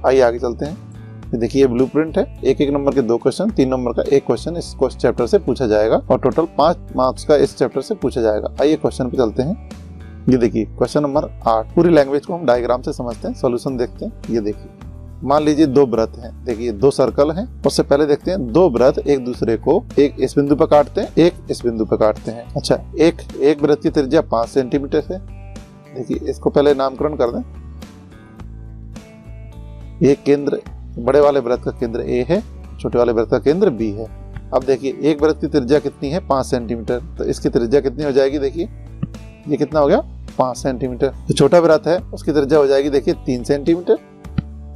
आइए आगे चलते हैं। ये देखिए ये ब्लूप्रिंट है, एक एक नंबर के 2 क्वेश्चन, 3 नंबर का 1 क्वेश्चन इस चैप्टर से पूछा जाएगा और टोटल 5 मार्क्स का इस चैप्टर से पूछा जाएगा। आइए क्वेश्चन पे चलते हैं। ये देखिए क्वेश्चन नंबर 8। पूरी लैंग्वेज को हम डायग्राम से समझते हैं, सॉल्यूशन देखते हैं। ये देखिए मान लीजिए 2 वृत्त हैं, देखिए 2 सर्कल हैं। उससे पहले देखते हैं 2 वृत्त एक दूसरे को एक इस बिंदु पर काटते हैं, एक इस बिंदु पर काटते हैं। अच्छा, एक वृत्त की त्रिज्या 5 सेंटीमीटर है। देखिए इसको पहले नामकरण कर दें। ये केंद्र, बड़े वाले वृत्त का केंद्र A है, छोटे वाले वृत्त का केंद्र B है। अब देखिए एक वृत्त की त्रिज्या कितनी है, 5 सेंटीमीटर, तो इसकी त्रिज्या कितनी हो जाएगी, देखिए ये कितना हो गया 5 सेंटीमीटर। तो छोटा वृत्त है उसकी त्रिज्या हो जाएगी देखिए 3 सेंटीमीटर,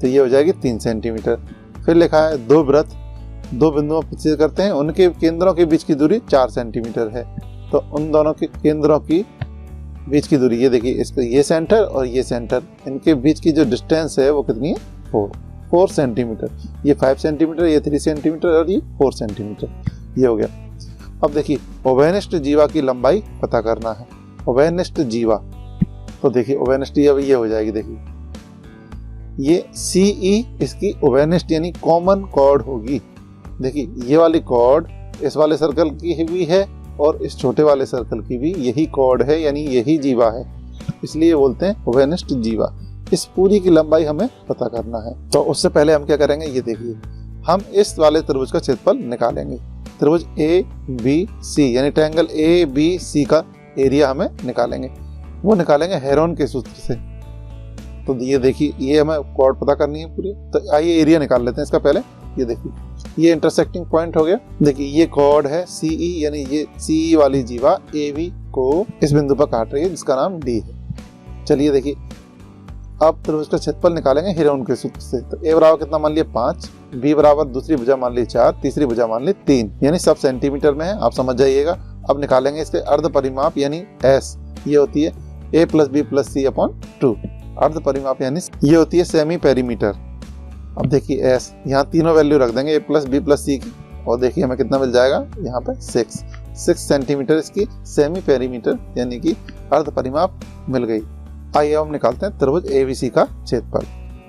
तो ये हो जाएगी 3 सेंटीमीटर। फिर लिखा है 2 वृत्त 2 बिंदुओं पर छेद करते हैं, उनके केंद्रों के बीच की दूरी 4 सेंटीमीटर है। तो उन दोनों के केंद्रों की बीच की दूरी, ये देखिए इसका ये सेंटर और ये सेंटर, इनके बीच की जो डिस्टेंस है वो कितनी है 4 सेंटीमीटर। ये 5 सेंटीमीटर, ये 3 सेंटीमीटर और ये 4 सेंटीमीटर, ये हो गया। अब देखिए उभयनिष्ठ जीवा की लंबाई पता करना है। उभयनिष्ठ जीवा, तो देखिए उभयनिष्ठ ये हो जाएगी, देखिए ये CE इसकी उभयनिष्ठ यानी कॉमन कॉर्ड होगी। देखिए ये वाली कॉर्ड इस वाले सर्कल की भी है और इस छोटे वाले सर्कल की भी यही कॉर्ड है, यानी यही जीवा है, इसलिए बोलते हैं उभयनिष्ठ जीवा। इस पूरी की लंबाई हमें पता करना है। तो उससे पहले हम क्या करेंगे, ये देखिए हम इस वाले त्रिभुज का क्षेत्रफल निकालेंगे। त्रिभुज ABC यानी ट्रायंगल ABC का एरिया हमें निकालेंगे, वो निकालेंगे हेरोन के सूत्र से। तो ये देखिए ये हमें कॉर्ड पता करनी है पूरी, तो आइए एरिया निकाल लेते हैं इसका पहले। ये देखिए ये इंटरसेक्टिंग पॉइंट हो गया। देखिए ये कॉर्ड है CE यानी ये CE वाली जीवा AB को इस बिंदु पर काट रही है जिसका नाम D है। चलिए देखिए अब त्रिभुज का क्षेत्रफल निकालेंगे हेरोन के सूत्र से। तो A बराबर कितना मान लिया 5, B बराबर दूसरी भुजा मान ली 4, तीसरी भुजा मान ली 3, यानी सब सेंटीमीटर में है, आप समझ जाइएगा। अब निकालेंगे इसके अर्ध परिमाप यानी S, ये होती है A + B + C/2। अर्ध परिमाप यानी ये होती है सेमी पेरीमीटर। अब देखिए S, यहाँ तीनों वैल्यू रख देंगे A + B + C की, और देखिए हमें कितना मिल जाएगा यहाँ पे 6 सेंटीमीटर इसकी सेमी पेरीमीटर यानी कि अर्ध परिमाप मिल गई। आइए हम निकालते हैं त्रिभुज ABC का क्षेत्रफल।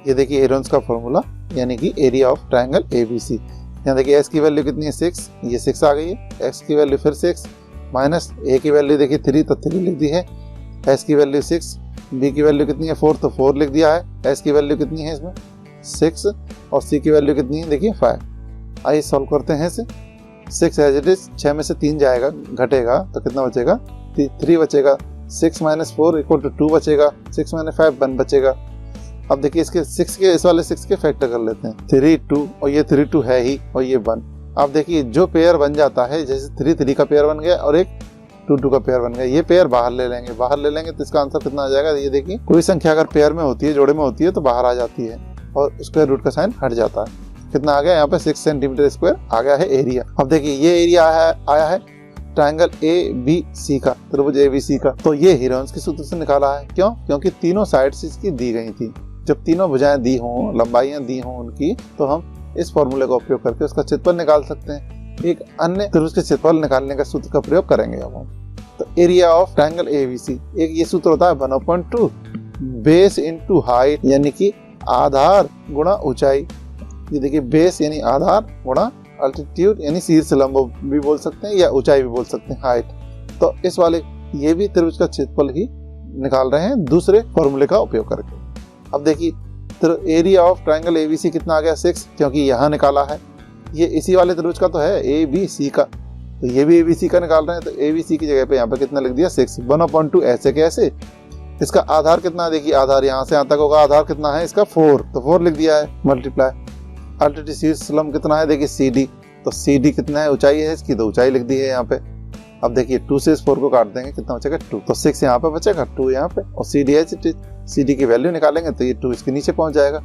ये देखिए हेरोन्स का फॉर्मूला यानी कि एरिया ऑफ ट्रायंगल ABC। यहाँ देखिए S की वैल्यू कितनी है 6, ये 6 आ गई है। X की वैल्यू फिर 6 माइनस A की वैल्यू देखिए 3, तो 3 लिख दी है। S की वैल्यू 6, B की वैल्यू कितनी है 4, तो 4 लिख दिया है। S की वैल्यू कितनी है इसमें 6 और C की वैल्यू कितनी है देखिए 5। आइए सॉल्व करते हैं इसे। 6 एज इट इज, 6 में से 3 जाएगा घटेगा तो कितना बचेगा 3 बचेगा। 6 - 4 = 2 बचेगा। 6 - 5 1 बचेगा। अब देखिए इसके 6 के इस वाले 6 के फैक्टर कर लेते हैं। 3 2 और ये 3 2 है ही और ये 1। अब देखिए जो पेयर बन जाता है, जैसे 3 3 का पेयर बन गया और एक 2 2 का पेयर बन गया, ये पेयर बाहर ले लेंगे तो इसका आंसर कितना आ जाएगा। ये देखिए कोई संख्या अगर पेयर में होती है, जोड़े में होती है तो बाहर आ जाती है और स्क्वायर रूट का साइन हट जाता है। कितना आ गया यहाँ पे 6 सेंटीमीटर स्क्वायर आ गया है एरिया। अब देखिए ये एरिया आया है ट्रायंगल ABC का, त्रिभुज ABC का। तो ये हेरोन्स के सूत्र से निकाला है। क्यों? क्योंकि तीनों साइड्स इसकी दी गई थी। जब तीनों भुजाएं दी हों, लंबाइयां दी हों उनकी, तो हम इस फॉर्मूले का उपयोग करके उसका क्षेत्रफल निकाल सकते हैं। एक अन्य त्रिभुज के क्षेत्रफल निकालने का सूत्र का प्रयोग करेंगे अब हम। तो एरिया ऑफ ट्रायंगल ABC, एक ये सूत्र होता है 1/2 बेस इनटू हाइट, यानी कि आधार गुणा ऊंचाई। ये देखिए बेस यानी आधार गुणा अल्टीट्यूड यानी शीर्ष लंब भी बोल सकते हैं या ऊंचाई भी बोल सकते हैं, हाइट। तो इस वाले ये भी त्रिभुज का क्षेत्रफल ही निकाल रहे हैं दूसरे फॉर्मूले का उपयोग करके। अब देखिए एरिया ऑफ ट्रायंगल ABC कितना आ गया 6, क्योंकि यहाँ निकाला है। ये इसी वाले त्रिभुज का तो है ABC का, तो ये भी ABC का निकाल रहे हैं। तो ABC की जगह पे यहाँ पे कितना लिख दिया 6। 1/2 ऐसे कैसे, इसका आधार कितना है, देखिए आधार यहाँ से यहाँ तक होगा, आधार कितना है इसका 4, तो 4 लिख दिया है मल्टीप्लाई। अल्टीट्यूड शीर्ष लंब कितना है देखिए CD, तो CD कितना है ऊंचाई है इसकी, तो ऊंचाई लिख दी है यहाँ पे। अब देखिए 2 से इस 4 को काट देंगे, कितना बचेगा 2, तो 6 यहाँ पे बचेगा, 2 यहाँ पे, और CD है, CD की वैल्यू निकालेंगे तो ये 2 इसके नीचे पहुंच जाएगा।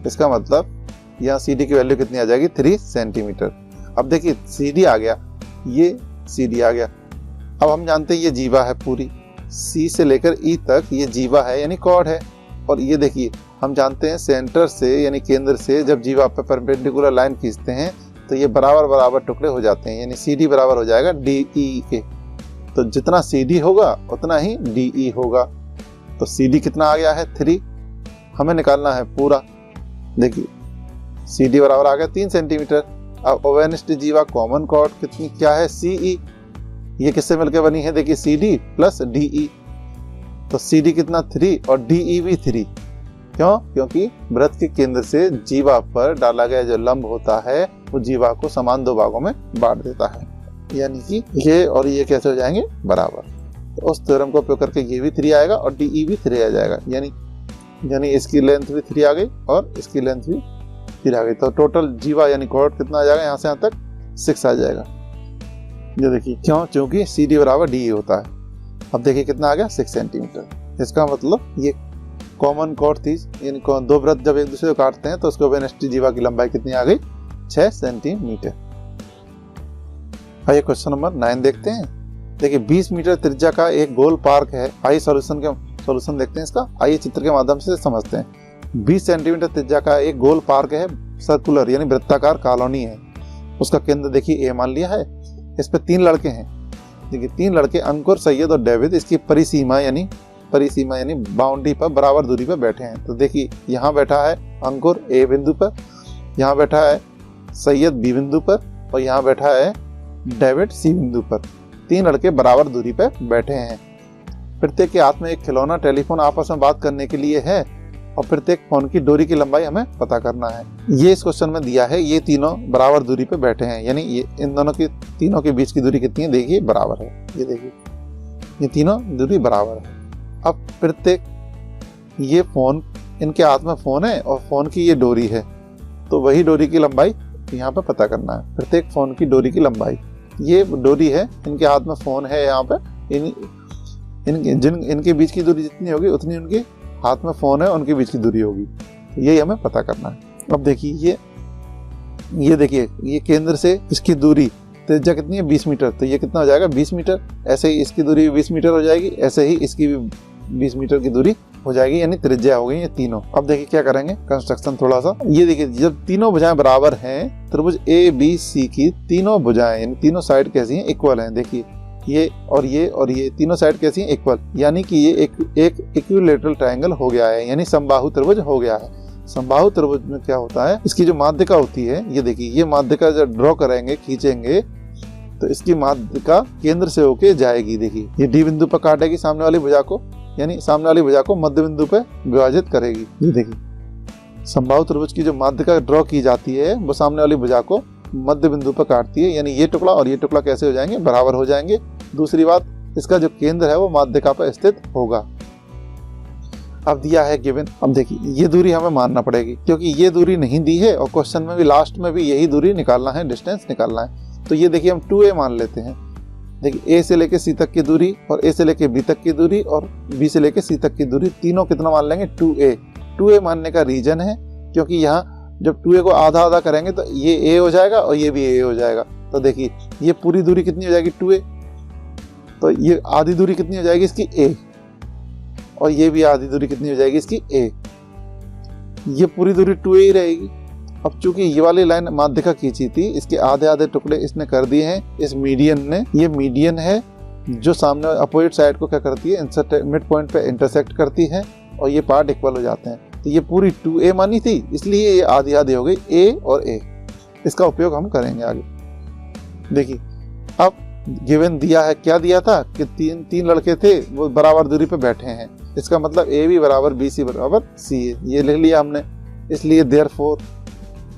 इसका मतलब यहाँ CD की वैल्यू कितनी आ जाएगी 3 सेंटीमीटर। अब देखिए CD आ गया, ये CD आ गया। अब हम जानते हैं ये जीवा है पूरी, C से लेकर E तक ये जीवा है यानी कॉर्ड है। और ये देखिए हम जानते हैं सेंटर से यानी केंद्र से जब जीवा पे परपेंडिकुलर लाइन खींचते हैं तो ये बराबर बराबर टुकड़े हो जाते हैं, यानी CD बराबर हो जाएगा DE के। तो जितना CD होगा उतना ही DE होगा। तो CD कितना आ गया है 3, हमें निकालना है पूरा। देखिए सी डी बराबर आ गया 3 सेंटीमीटर। अब ओवेनिस्ट जीवा कॉमन कॉर्ड कितनी क्या है, सी ई, ये किससे मिलकर बनी है, देखिए C D plus D E, तो सी डी कितना 3 और डी ई भी 3। क्यों, क्योंकि वृत्त के केंद्र से जीवा पर डाला गया जो लंब होता है वो जीवा को समान 2 भागों में बांट देता है, यानी कि ये और ये कैसे हो जाएंगे बराबर। तो उस थ्योरम को उपयोग करके ये भी 3 आएगा और डी ई भी 3 आ जाएगा, यानी इसकी लेंथ भी 3 आ गई और इसकी लेंथ भी 3 आ गई। तो टोटल जीवा यानी कॉर्ड कितना आ जाएगा, यहाँ से यहाँ तक 6 आ जाएगा। ये देखिए क्यों, क्योंकि सी डी बराबर डी ई होता है। अब देखिए कितना आ गया 6 सेंटीमीटर। इसका मतलब ये कॉमन कॉर्ड थी, यानी 2 वृत्त जब एक दूसरे को काटते हैं तो उसके ओवेनिस्ट जीवा की लंबाई कितनी आ गई, 6 सेंटीमीटर। आइए क्वेश्चन नंबर 9 देखते हैं। देखिए 20 मीटर त्रिज्या का एक गोल पार्क है। आइए सॉल्यूशन देखते हैं इसका, आइए चित्र के माध्यम से समझते हैं। 20 सेंटीमीटर त्रिज्या का एक गोल पार्क है, सर्कुलर यानी वृत्ताकार कॉलोनी है। उसका केंद्र देखिए ए मान लिया है। इस पे 3 लड़के हैं। देखिए 3 लड़के अंकुर, सैयद और डेविड इसकी परिसीमा यानी बाउंड्री पर बराबर दूरी पर बैठे हैं। तो देखिए यहाँ बैठा है अंकुर ए बिंदु पर, यहाँ बैठा है सैयद बी बिंदु पर और यहाँ बैठा है डेविड सी बिंदु पर। 3 लड़के बराबर दूरी पर बैठे हैं। प्रत्येक के हाथ में एक खिलौना टेलीफोन आपस में बात करने के लिए है और प्रत्येक फोन की डोरी की लंबाई हमें पता करना है। ये इस क्वेश्चन में दिया है। ये तीनों बराबर दूरी पे बैठे हैं, यानी ये इन दोनों की तीनों के बीच की दूरी कितनी है, देखिए बराबर है। ये देखिए ये तीनों दूरी बराबर है। अब प्रत्येक ये फोन, इनके हाथ में फोन है और फोन की ये डोरी है, तो वही डोरी की लंबाई यहाँ पे पता करना है। प्रत्येक फोन की डोरी की लंबाई, ये डोरी है, इनके हाथ में फोन है, यहाँ पे इनके बीच की दूरी जितनी होगी उतनी उनके हाथ में फोन है, उनके बीच की दूरी होगी। तो यही हमें पता करना है। अब देखिए ये देखिए ये केंद्र से इसकी दूरी त्रिज्या कितनी है, 20 मीटर। तो ये कितना हो जाएगा, 20 मीटर। ऐसे ही इसकी दूरी भी 20 मीटर हो जाएगी, ऐसे ही इसकी भी 20 मीटर की दूरी हो जाएगी, यानी त्रिज्या हो गई ये तीनों। अब देखिए क्या करेंगे कंस्ट्रक्शन थोड़ा सा। ये देखिए जब तीनों भुजाएं बराबर हैं, त्रिभुज ए बी सी की तीनों भुजाएं यानी तीनों साइड कैसी हैं, इक्वल हैं। देखिए ये और ये तीनों साइड कैसी हैं, इक्वल, यानी कि ये एक इक्विलेटरल ट्रायंगल हो गया है, यानी समबाहु त्रिभुज हो गया है। समबाहु त्रिभुज में क्या होता है, इसकी जो माध्यिका होती है, ये देखिए ये माध्यिका जब ड्रॉ करेंगे, खींचेंगे, तो इसकी माध्यिका केंद्र से होके जाएगी। देखिए ये डी बिंदु पर काटेगी सामने वाली भुजा को, यानी सामने वाली भुजा को मध्य बिंदु पे विभाजित करेगी। ये देखिए समबाहु त्रिभुज की जो माध्यिका ड्रॉ की जाती है वो सामने वाली भुजा को मध्य बिंदु पर काटती है, यानी ये टुकड़ा और ये टुकड़ा कैसे हो जाएंगे, बराबर हो जाएंगे। दूसरी बात, इसका जो केंद्र है वो माध्यिका पर स्थित होगा। अब दिया है गिवन। अब देखिए ये दूरी हमें मानना पड़ेगी, क्योंकि ये दूरी नहीं दी है और क्वेश्चन में भी लास्ट में भी यही दूरी निकालना है, डिस्टेंस निकालना है। तो ये देखिए हम 2a मान लेते हैं। देखिए ए से लेके सी तक की दूरी और ए से लेके बी तक की दूरी और बी से लेके सी तक की दूरी, तीनों कितना मान लेंगे, 2a। 2a मानने का रीजन है क्योंकि यहाँ जब 2a को आधा आधा करेंगे तो ये a हो जाएगा और ये भी a हो जाएगा। तो देखिए ये पूरी दूरी कितनी हो जाएगी, 2a, तो ये आधी दूरी कितनी हो जाएगी इसकी, a, और ये भी आधी दूरी कितनी हो जाएगी इसकी, a। ये पूरी दूरी 2a ही रहेगी। अब चूंकि ये वाली लाइन माध्यिका खींची थी, इसके आधे आधे टुकड़े इसने कर दिए हैं इस मीडियन ने। ये मीडियन है जो सामने अपोजिट साइड को क्या करती है, मिड पॉइंट पे इंटरसेक्ट करती है और ये पार्ट इक्वल हो जाते हैं। तो ये पूरी 2a मानी थी, इसलिए ये आधी आधी हो गई, a और a। इसका उपयोग हम करेंगे आगे। देखिए अब गिवन दिया है, क्या दिया था कि तीन लड़के थे वो बराबर दूरी पे बैठे हैं। इसका मतलब a भी बराबर b c बराबर c है, ये लिख लिया हमने। इसलिए देयरफॉर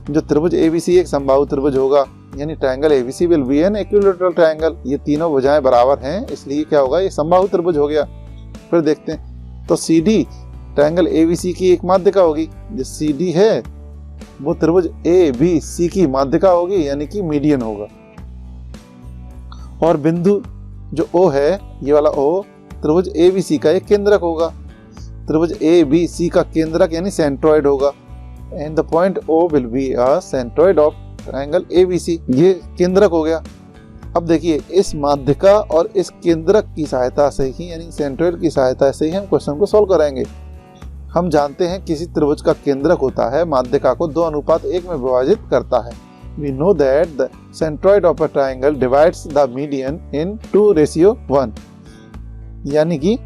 जो त्रिभुज ABC एक समबाहु त्रिभुज होगा, यानी triangle ABC will be an equilateral triangle. ये तीनों भुजाएं बराबर हैं, इसलिए क्या होगा, ये समबाहु त्रिभुज हो गया। फिर देखते हैं, तो CD ट्रायंगल ABC की एक माध्यिका होगी, जो CD है वो त्रिभुज ABC की माध्यिका होगी, यानी कि मीडियन होगा। और बिंदु जो O है, ये वाला O त्रिभुज ABC का एक केंद्रक होगा। त्रिभुज ABC का केंद्रक यानी सेंट्रोइड होगा। And the point O will be a centroid of triangle ABC। ये केंद्रक हो गया। अब देखिए इस माध्यिका और इस केंद्रक की सहायता से ही, यानी सेंट्रोइड की सहायता से ही हम क्वेश्चन को सॉल्व कराएंगे। हम जानते हैं किसी त्रिभुज का केंद्रक होता है माध्यिका को 2:1 में विभाजित करता है। We know that the centroid of a triangle divides the median in 2:1। यानी कि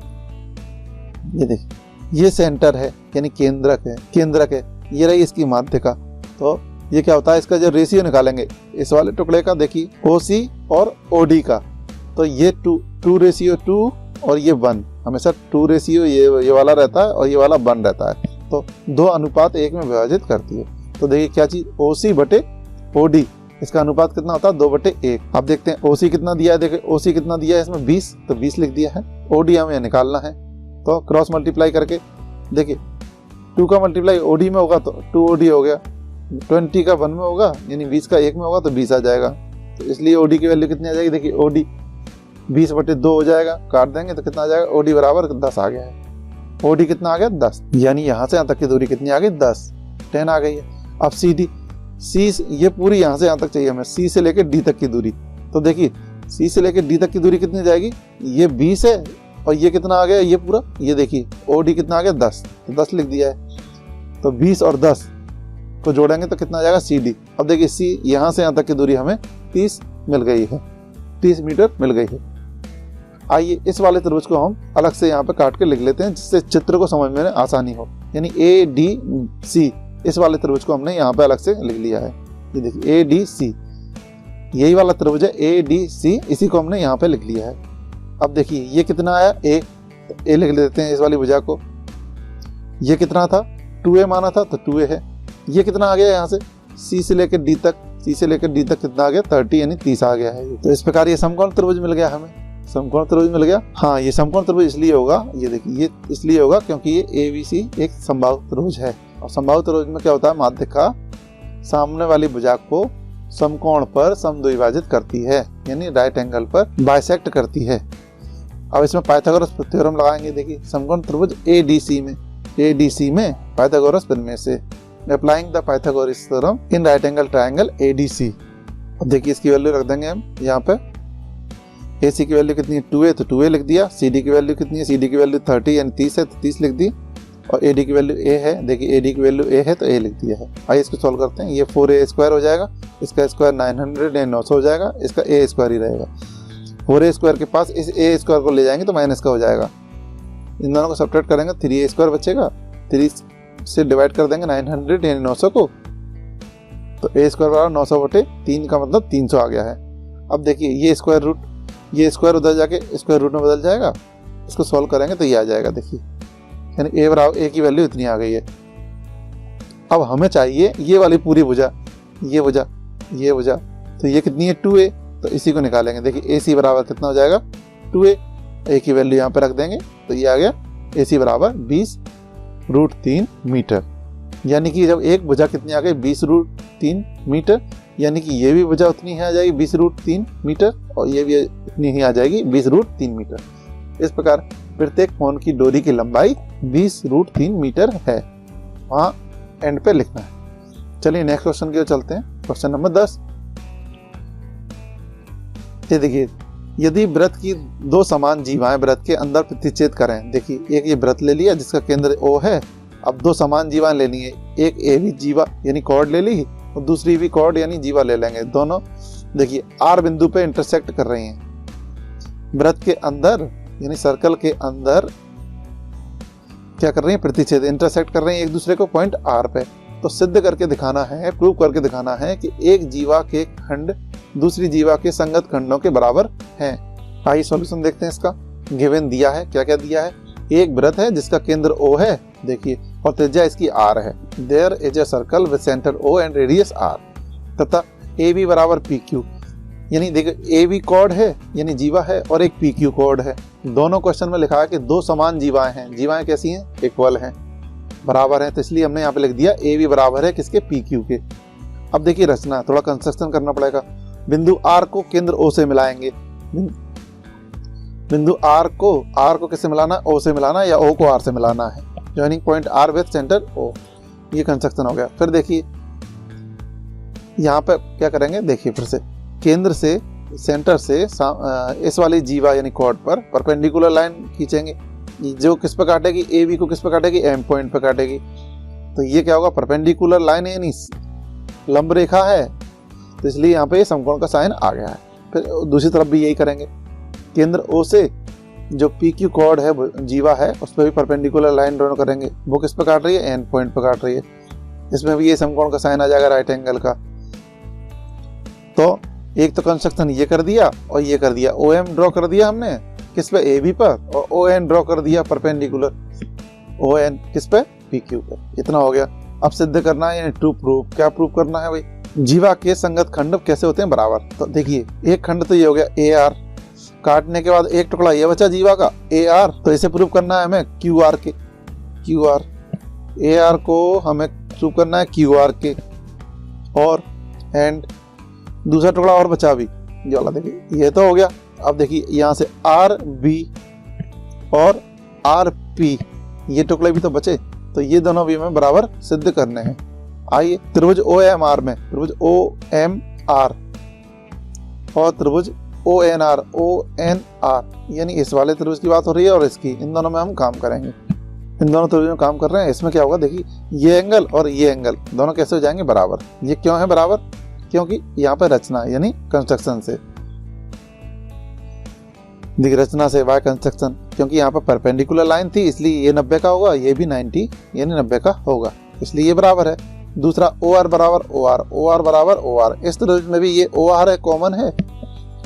ये देखिए ये सेंटर है, यानी केंद्रक है ये रही इसकी माध्यिका। तो ये क्या होता है, इसका जो रेशियो निकालेंगे इस वाले टुकड़े का, देखिए OC और OD का, तो ये 2:2 और ये 1, हमेशा 2 रेशियो ये वाला रहता है और ये वाला 1 रहता है, तो 2:1 में विभाजित करती है। तो देखिए क्या चीज, OC/OD, इसका अनुपात कितना होता है, 2/1। अब देखते हैं OC कितना दिया है, देखिए OC कितना दिया है इसमें 20, तो 20 लिख दिया है। OD हमें निकालना है, तो क्रॉस मल्टीप्लाई करके देखिए 2 का मल्टीप्लाई OD में होगा तो 2OD हो गया, 20 का 1 में होगा यानी 20 का 1 में होगा तो 20 आ जाएगा। तो इसलिए OD की वैल्यू कितनी आ जाएगी, देखिए OD 20/2 हो जाएगा, काट देंगे तो कितना आ जाएगा, OD बराबर 10 आ गया है। OD कितना आ गया, 10, यानी यहाँ से यहाँ तक की दूरी कितनी आ गई, 10 आ गई है। अब CD, ये पूरी यहाँ से यहाँ तक चाहिए हमें, C से लेकर D तक की दूरी। तो देखिए C से लेकर D तक की दूरी कितनी जाएगी, ये 20 है और ये कितना आ गया, ये पूरा, ये देखिए OD कितना आ गया, 10, तो 10 लिख दिया है। तो 20 और 10 को जोड़ेंगे तो कितना आ जाएगा, CD। अब देखिए C यहाँ से यहाँ तक की दूरी हमें 30 मिल गई है, 30 मीटर मिल गई है। आइए इस वाले त्रिभुज को हम अलग से यहाँ पे काट के लिख लेते हैं, जिससे चित्र को समझने में आसानी हो। यानी ADC, इस वाले त्रिभुज को हमने यहाँ पे अलग से लिख लिया है। ये देखिए ADC, यही वाला त्रिभुज है ADC, इसी को हमने यहाँ पे लिख लिया है। अब देखिए ये कितना आया, A, तो A लिख लेते हैं इस वाली भुजा को। ये कितना था, 2A माना था तो 2A है। ये कितना आ गया यहाँ से, C से लेकर D तक, कितना आ गया, 30 यानी 30 आ गया है। तो इस प्रकार ये समकोण त्रिभुज मिल गया हमें, समकोण त्रिभुज मिल गया। हाँ, ये समकोण त्रिभुज इसलिए होगा, ये देखिए ये इसलिए होगा क्योंकि ये ABC एक समबाहु त्रिभुज है, और समबाहु त्रिभुज में क्या होता है, माध्यिका सामने वाली भुजा को समकोण पर समद्विभाजित करती है, यानी राइट एंगल पर बाइसेक्ट करती है। अब इसमें पाइथागोरस थ्योरम लगाएंगे। देखिए समकोण त्रिभुज ADC में पाइथागोरस प्रमेय से, applying the Pythagoras theorem in right angle triangle ADC। अब देखिए इसकी वैल्यू रख देंगे हम यहाँ पे। AC की वैल्यू कितनी है, 2A, तो 2A लिख दिया। CD की वैल्यू कितनी है, CD की वैल्यू 30 यानी 30 है तो 30 लिख दी। और AD की वैल्यू A है, देखिए AD की वैल्यू A है तो A लिख दिया है। आइए इसको सॉल्व करते हैं। ये 4A² हो जाएगा, इसका स्क्वायर 900 या 900 हो जाएगा, इसका A² ही रहेगा। 4A² के पास इस A² को ले जाएंगे तो माइनस का हो जाएगा। इन दोनों को सब्ट्रैक्ट करेंगे, 3A² बचेगा, 3 से डिवाइड कर देंगे 900 यानी 900 को, तो A² बराबर 900/3 का मतलब 300 आ गया है। अब देखिए ये स्क्वायर रूट, ये स्क्वायर उधर जाके स्क्वायर रूट में बदल जाएगा, इसको सॉल्व करेंगे तो ये आ जाएगा। देखिए यानी A की वैल्यू इतनी आ गई है। अब हमें चाहिए ये वाली पूरी भुजा, ये भुजा, तो ये कितनी है, 2A, तो इसी को निकालेंगे। देखिए AC बराबर कितना हो जाएगा, 2A, A की वैल्यू यहाँ पे रख देंगे तो ये आ गया AC बराबर 20√3 मीटर। यानी कि जब एक भुजा कितनी आ गई, 20√3 मीटर, यानी कि ये भी भुजा उतनी ही आ जाएगी 20√3 मीटर, और ये भी इतनी ही आ जाएगी 20√3 मीटर। इस प्रकार प्रत्येक कोण की डोरी की लंबाई 20√3 मीटर है, वहां एंड पे लिखना है। चलिए नेक्स्ट क्वेश्चन की ओर चलते हैं। Question number 10। ये देखिए, यदि वृत्त की 2 समान जीवाएं वृत्त के अंदर प्रतिच्छेद करें। देखिए एक ये वृत्त ले लिया जिसका केंद्र O है, अब 2 समान जीवाएं लेनी है, एक AB जीवा यानी कॉर्ड ले ली और दूसरी भी कॉर्ड यानी जीवा ले लेंगे। दोनों देखिए R बिंदु पे इंटरसेक्ट कर रही हैं। वृत्त के अंदर यानी सर्कल के अंदर क्या कर रही हैं, प्रतिच्छेद, इंटरसेक्ट कर रही हैं एक दूसरे को पॉइंट R पे। तो सिद्ध करके दिखाना है, प्रूव करके दिखाना है कि एक जीवा के खंड दूसरी जीवा के संगत खंडों के बराबर हैं। आइए सॉल्यूशन देखते हैं इसका। गिवन दिया है, क्या क्या दिया है, एक वृत्त है जिसका केंद्र O है, देखिए, और त्रिज्या इसकी R है। There is a circle with centre O and radius R, तथा AB बराबर PQ, यानी देखिए AB कॉर्ड है यानी जीवा है और एक PQ कॉर्ड है। दोनों क्वेश्चन में लिखा है कि 2 समान जीवाएं हैं। जीवाएं कैसी हैं, इक्वल हैं, बराबर हैं, तो इसलिए हमने यहाँ पे लिख दिया AB बराबर है किसके, PQ के। अब देखिए रचना, थोड़ा कंस्ट्रक्शन करना पड़ेगा। बिंदु R को केंद्र O से मिलाएंगे। बिंदु R को किससे मिलाना, O से मिलाना या O को R से मिलाना है। Joining point R with centre O, ये कंस्ट्रक्शन हो गया। फिर देखिए यहाँ पे क्या करेंगे, देखिए फिर से केंद्र से, सेंटर से इस वाली जीवा यानी कॉर्ड पर परपेंडिकुलर लाइन खींचेंगे, जो किस पे काटेगी, AB को किस पे काटेगी, M पॉइंट पे काटेगी। तो ये क्या होगा, परपेंडिकुलर लाइन यानी लंब रेखा है, तो इसलिए यहाँ पे समकोण का साइन आ गया है। फिर दूसरी तरफ भी यही करेंगे, केंद्र O से जो PQ कॉर्ड है जीवा है उस पर भी परपेंडिकुलर लाइन ड्रॉ करेंगे। वो किस पे काट रही है, N पॉइंट पे काट रही है। इसमें भी ये समकोण का साइन आ जाएगा राइट एंगल का। तो एक तो कंस्ट्रक्शन ये कर दिया और ये कर दिया, OM ड्रॉ कर दिया हमने किस पे, AB पर, और ON ड्रॉ कर दिया परपेंडिकुलर ON किस पे, PQ पे। इतना हो गया। अब सिद्ध करना है, टू प्रूव। क्या प्रूव करना है भाई, जीवा के संगत खंड कैसे होते हैं, बराबर। तो देखिए एक खंड तो ये हो गया AR, काटने के बाद एक टुकड़ा ये बचा जीवा का AR, तो इसे प्रूव करना है हमें QR के, QR AR को हमें प्रूव करना है QR के। और एंड दूसरा टुकड़ा और बचा भी ये वाला, देखिए ये तो हो गया। अब देखिए यहाँ से RB और RP ये टुकड़े भी तो बचे, तो ये दोनों भी हमें बराबर सिद्ध करने हैं। आइए त्रिभुज OMR में त्रिभुज OMR और त्रिभुज ONR यानी इस वाले त्रिभुज की बात हो रही है और इसकी, इन दोनों में हम काम करेंगे। इन दोनों त्रिभुज में काम कर रहे हैं। इसमें क्या होगा, देखिए ये एंगल और ये एंगल दोनों कैसे हो जाएंगे, बराबर। ये क्यों है बराबर, क्योंकि यहाँ पे रचना यानी कंस्ट्रक्शन से, देखिए रचना से बाय कंस्ट्रक्शन, क्योंकि यहाँ पर परपेंडिकुलर लाइन थी इसलिए ये 90 का होगा, ये भी 90 यानी 90 का होगा, इसलिए ये बराबर है। दूसरा OR बराबर OR, OR बराबर OR। इस त्रिभुज में भी ये OR है, कॉमन है,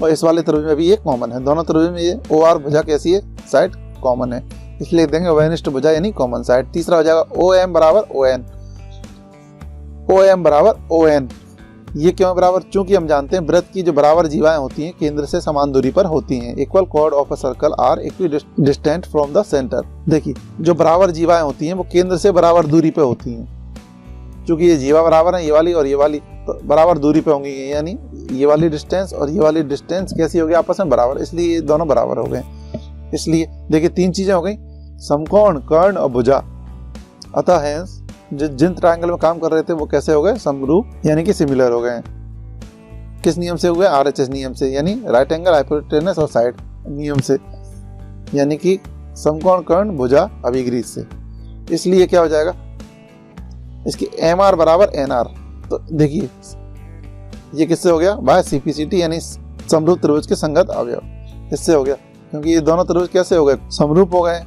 और इस वाले त्रिभुज में भी ये कॉमन है। दोनों त्रिभुज में ये OR भुजा कैसी है, साइड कॉमन है, इसलिए देंगे वैनिष्ठ भुजा यानी कॉमन साइड। तीसरा हो जाएगा OM बराबर ON, OM बराबर ON। ये क्यों बराबर, चूंकि हम जानते हैं वृत्त की जो बराबर जीवाएं होती हैं केंद्र से समान दूरी पर होती हैं। Equal chord of a circle are equidistant from the centre. देखिए जो बराबर जीवाएं होती हैं वो केंद्र से बराबर दूरी पे होती हैं। चूंकि ये जीवा बराबर है, ये वाली और ये वाली, तो बराबर दूरी पे होंगी, यानी ये वाली डिस्टेंस और ये वाली डिस्टेंस कैसी होगी, आपस में बराबर, इसलिए ये दोनों बराबर हो गए। इसलिए देखिए 3 चीजें हो गई, समकोण, कर्ण और भुजा। अतः हैंस जिन ट्रायंगल में काम कर रहे थे वो कैसे हो गए, समरूप यानी कि सिमिलर हो गए। किस नियम से हुए, RHS नियम से, यानी राइट एंगल हाइपोटेनस और साइड नियम से, यानी कि समकोण, कर्ण, भुजा, अभिग्रीत से। इसलिए क्या हो जाएगा, इसकी MR बराबर NR। तो देखिए ये किससे हो गया, बाय CPCT यानी समरूप त्रिभुज के संगत अवयव, इससे हो गया। क्योंकि ये दोनों त्रिभुज कैसे हो गए, समरूप हो गए,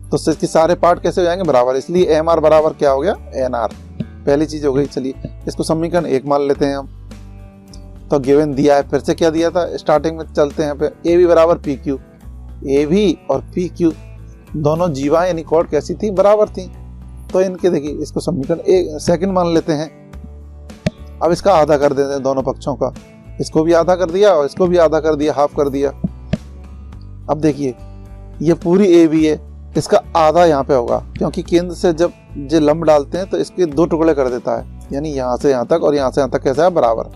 तो इसके सारे पार्ट कैसे हो जाएंगे, बराबर। इसलिए MR बराबर क्या हो गया, NR। पहली चीज हो गई। चलिए इसको समीकरण 1 मान लेते हैं हम। तो गिवन दिया है, फिर से क्या दिया था, स्टार्टिंग में चलते हैं पे, AB बराबर PQ। AB और PQ दोनों जीवाएं यानी कॉर्ड कैसी थी, बराबर थी। तो इनके देखिए इसको समीकरण 1 सेकंड मान लेते हैं। अब इसका आधा कर देते हैं दोनों पक्षों का, इसको भी आधा कर दिया और इसको भी आधा कर दिया, हाफ कर दिया। अब देखिए ये पूरी AB है, इसका आधा यहाँ पे होगा, क्योंकि केंद्र से जब ये लंब डालते हैं तो इसके 2 टुकड़े कर देता है, यानी यहाँ से यहाँ तक और यहाँ से यहाँ तक कैसा है, बराबर।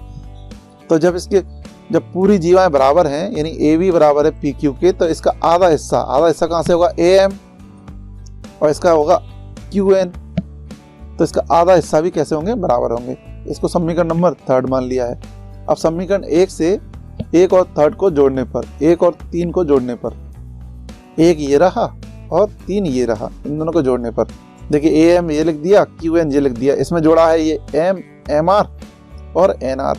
तो जब पूरी जीवाएं बराबर हैं यानी AB बराबर है PQ के, तो इसका आधा हिस्सा कहाँ से होगा, AM, और इसका होगा QN। तो इसका आधा हिस्सा भी कैसे होंगे, बराबर होंगे। इसको समीकरण नंबर 3 मान लिया है। अब समीकरण 1 से 1 और 3 को जोड़ने पर, 1 और 3 को जोड़ने पर, 1 ये रहा और 3 ये रहा, इन दोनों को जोड़ने पर देखिए AM ये लिख दिया, QN ये लिख दिया, इसमें जोड़ा है ये M, MR और NR।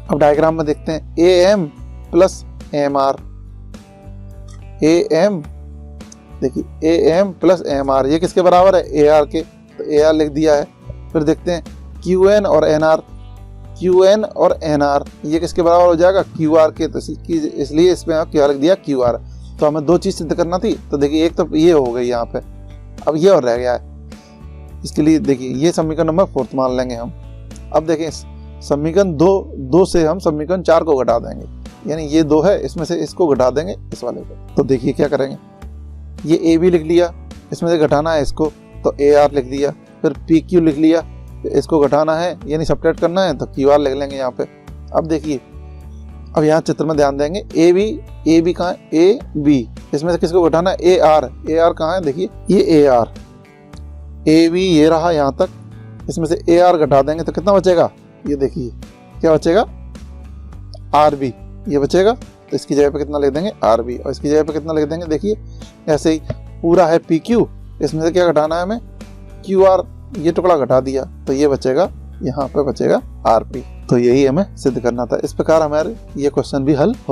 अब डायग्राम में देखते हैं, AM प्लस MR, AM देखिए AM प्लस MR ये किसके बराबर है, AR के, तो AR लिख दिया है। फिर देखते हैं QN और NR, QN और NR ये किसके बराबर हो जाएगा, QR के, तो इसलिए इसमें क्या लिख दिया, QR। तो हमें 2 चीज सिद्ध करना थी, तो देखिए एक तो ये हो गई यहाँ पे, अब ये और रह गया है। इसके लिए देखिए ये समीकरण नंबर 4 मान लेंगे हम। अब देखें समीकरण 2 से हम समीकरण 4 को घटा देंगे, यानी ये 2 है, इसमें से इसको घटा देंगे इस वाले को। तो देखिए क्या करेंगे, ये AB लिख लिया, इसमें से घटाना है इसको, तो AR लिख दिया। फिर PQ लिख लिया, इसको घटाना है यानी सब्ट्रैक्ट करना है, तो QR लिख लेंगे यहाँ पे। अब देखिए अब यहाँ चित्र में ध्यान देंगे, AB कहाँ है, AB, इसमें से किसको घटाना है, AR कहाँ है, देखिए ये AR, AB ये रहा यहाँ तक, इसमें से AR घटा देंगे तो कितना बचेगा, ये देखिए क्या बचेगा, RB ये बचेगा। तो इसकी जगह पे कितना लिख देंगे, RB, और इसकी जगह पे कितना लिख देंगे, देखिए ऐसे ही पूरा है PQ, इसमें से क्या घटाना है हमें, QR ये टुकड़ा घटा दिया, तो ये बचेगा, यहाँ पे बचेगा RP। तो यही हमें सिद्ध करना था। इस प्रकार हमारे ये क्वेश्चन भी हल हो गया।